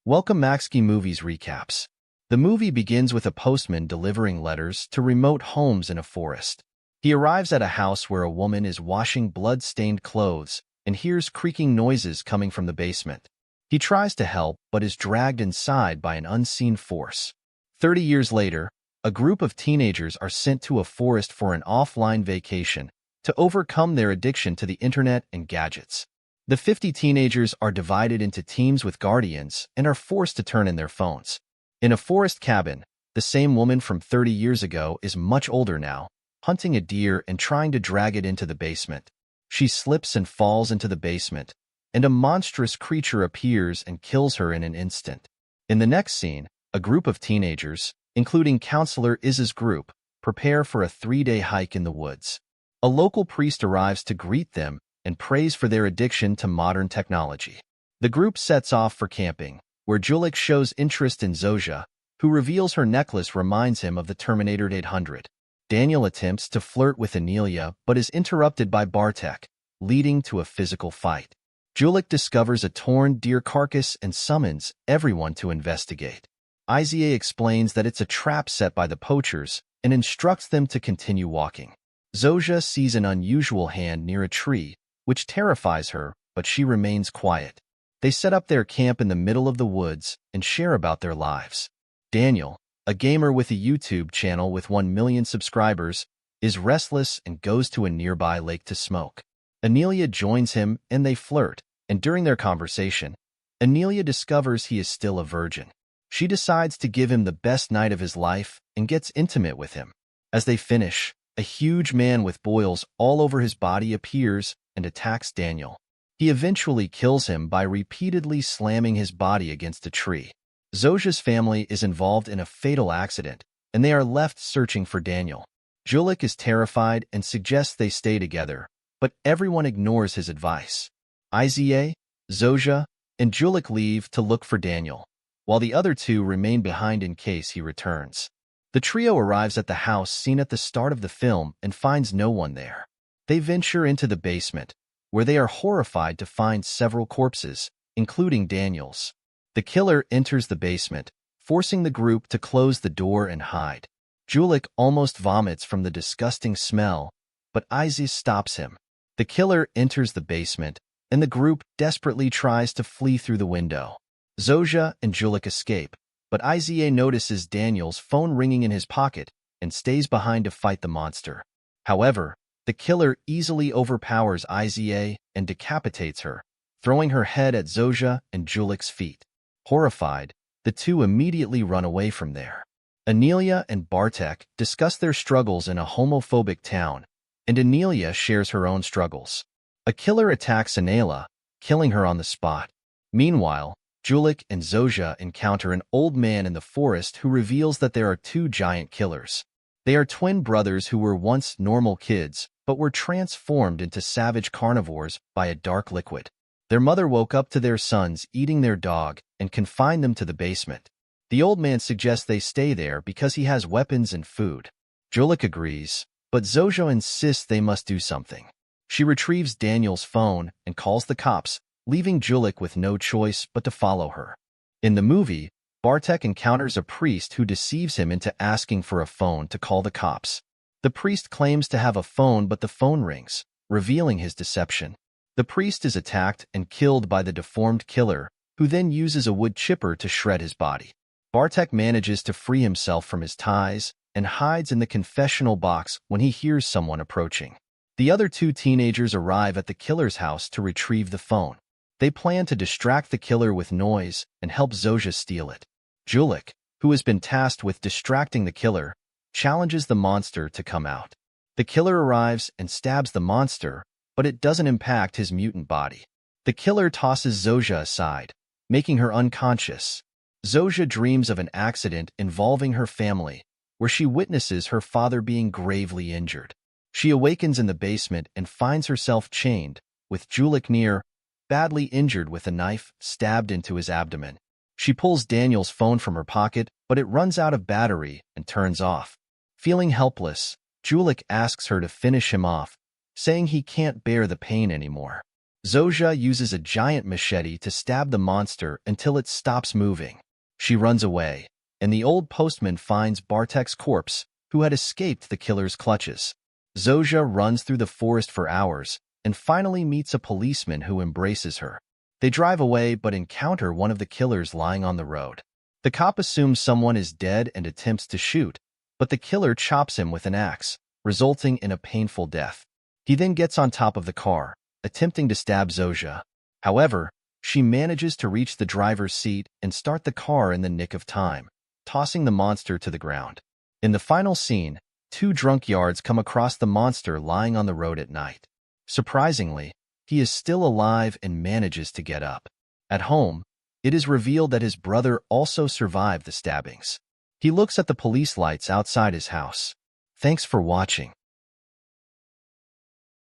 Welcome Maxky Movies Recaps. The movie begins with a postman delivering letters to remote homes in a forest. He arrives at a house where a woman is washing blood-stained clothes and hears creaking noises coming from the basement. He tries to help but is dragged inside by an unseen force. 30 years later, a group of teenagers are sent to a forest for an offline vacation to overcome their addiction to the internet and gadgets. The 50 teenagers are divided into teams with guardians and are forced to turn in their phones. In a forest cabin, the same woman from 30 years ago is much older now, hunting a deer and trying to drag it into the basement. She slips and falls into the basement, and a monstrous creature appears and kills her in an instant. In the next scene, a group of teenagers, including Counselor Iz's group, prepare for a 3-day hike in the woods. A local priest arrives to greet them and praise for their addiction to modern technology. The group sets off for camping, where Julik shows interest in Zosha, who reveals her necklace reminds him of the Terminator 800. Daniel attempts to flirt with Anelia but is interrupted by Bartek, leading to a physical fight. Julik discovers a torn deer carcass and summons everyone to investigate. Iza explains that it's a trap set by the poachers and instructs them to continue walking. Zosha sees an unusual hand near a tree, which terrifies her, but she remains quiet. They set up their camp in the middle of the woods and share about their lives. Daniel, a gamer with a YouTube channel with 1 million subscribers, is restless and goes to a nearby lake to smoke. Anelia joins him and they flirt, and during their conversation, Anelia discovers he is still a virgin. She decides to give him the best night of his life and gets intimate with him. As they finish, a huge man with boils all over his body appears and attacks Daniel. He eventually kills him by repeatedly slamming his body against a tree. Zosha's family is involved in a fatal accident, and they are left searching for Daniel. Julik is terrified and suggests they stay together, but everyone ignores his advice. Iza, Zosha, and Julik leave to look for Daniel, while the other two remain behind in case he returns. The trio arrives at the house seen at the start of the film and finds no one there. They venture into the basement, where they are horrified to find several corpses, including Daniel's. The killer enters the basement, forcing the group to close the door and hide. Julik almost vomits from the disgusting smell, but Iza stops him. The killer enters the basement, and the group desperately tries to flee through the window. Zosha and Julik escape, but Iza notices Daniel's phone ringing in his pocket and stays behind to fight the monster. However, the killer easily overpowers Iza and decapitates her, throwing her head at Zosha and Julik's feet. Horrified, the two immediately run away from there. Anelia and Bartek discuss their struggles in a homophobic town, and Anelia shares her own struggles. A killer attacks Anelia, killing her on the spot. Meanwhile, Julik and Zosha encounter an old man in the forest who reveals that there are 2 giant killers. They are twin brothers who were once normal kids, but were transformed into savage carnivores by a dark liquid. Their mother woke up to their sons eating their dog and confined them to the basement. The old man suggests they stay there because he has weapons and food. Julik agrees, but Zosha insists they must do something. She retrieves Daniel's phone and calls the cops, leaving Julik with no choice but to follow her. In the movie, Bartek encounters a priest who deceives him into asking for a phone to call the cops. The priest claims to have a phone, but the phone rings, revealing his deception. The priest is attacked and killed by the deformed killer, who then uses a wood chipper to shred his body. Bartek manages to free himself from his ties and hides in the confessional box when he hears someone approaching. The other 2 teenagers arrive at the killer's house to retrieve the phone. They plan to distract the killer with noise and help Zosha steal it. Julik, who has been tasked with distracting the killer, challenges the monster to come out. The killer arrives and stabs the monster, but it doesn't impact his mutant body. The killer tosses Zosha aside, making her unconscious. Zosha dreams of an accident involving her family, where she witnesses her father being gravely injured. She awakens in the basement and finds herself chained, with Julik near, badly injured with a knife stabbed into his abdomen. She pulls Daniel's phone from her pocket, but it runs out of battery and turns off. Feeling helpless, Julik asks her to finish him off, saying he can't bear the pain anymore. Zojia uses a giant machete to stab the monster until it stops moving. She runs away, and the old postman finds Bartek's corpse, who had escaped the killer's clutches. Zojia runs through the forest for hours and finally meets a policeman who embraces her. They drive away but encounter one of the killers lying on the road. The cop assumes someone is dead and attempts to shoot, but the killer chops him with an axe, resulting in a painful death. He then gets on top of the car, attempting to stab Zojia. However, she manages to reach the driver's seat and start the car in the nick of time, tossing the monster to the ground. In the final scene, two drunkyards come across the monster lying on the road at night. Surprisingly, he is still alive and manages to get up. At home, it is revealed that his brother also survived the stabbings. He looks at the police lights outside his house. Thanks for watching.